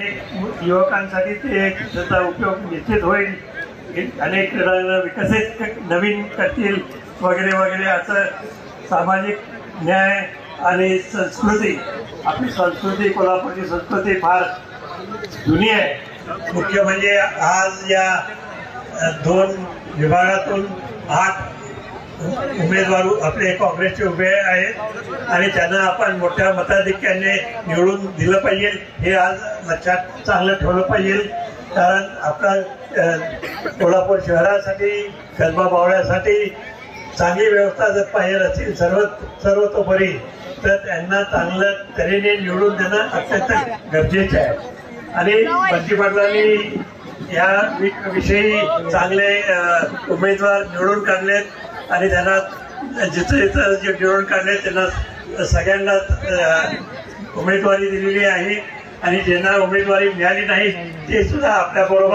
युवकांसाठी ते त्याचा उपयोग निश्चित होईल। अनेक विकसित नवीन करतील वगैरे वगैरे असं सामाजिक न्याय आणि संस्कृती, आपली संस्कृती, कोल्हापूरची संस्कृती फार जुनी आहे। मुख्य म्हणजे आज या 2 विभागातून 8 उमेदवार आपले काँग्रेसचे उभे आहेत आणि त्यांना आपण मोठ्या मताधिक्याने निवडून दिलं पाहिजे, हे आज लक्षात चांगलं ठेवलं पाहिजे। कारण आपला कोल्हापूर शहरासाठी, कसबा बावळ्यासाठी चांगली व्यवस्था जर पाहिजे असेल सर्वतोपरी, तर त्यांना चांगलं तऱ्हेने निवडून देणं अत्यंत गरजेचं आहे। आणि बंटी पाटलांनी या विषयी चांगले उमेदवार निवडून काढलेत आणि त्यांना जिथं निवडून काढले त्यांना सगळ्यांना उमेदवारी दिलेली आहे आणि ज्यांना उमेदवारी मिळाली नाही ते सुद्धा आपल्याबरोबर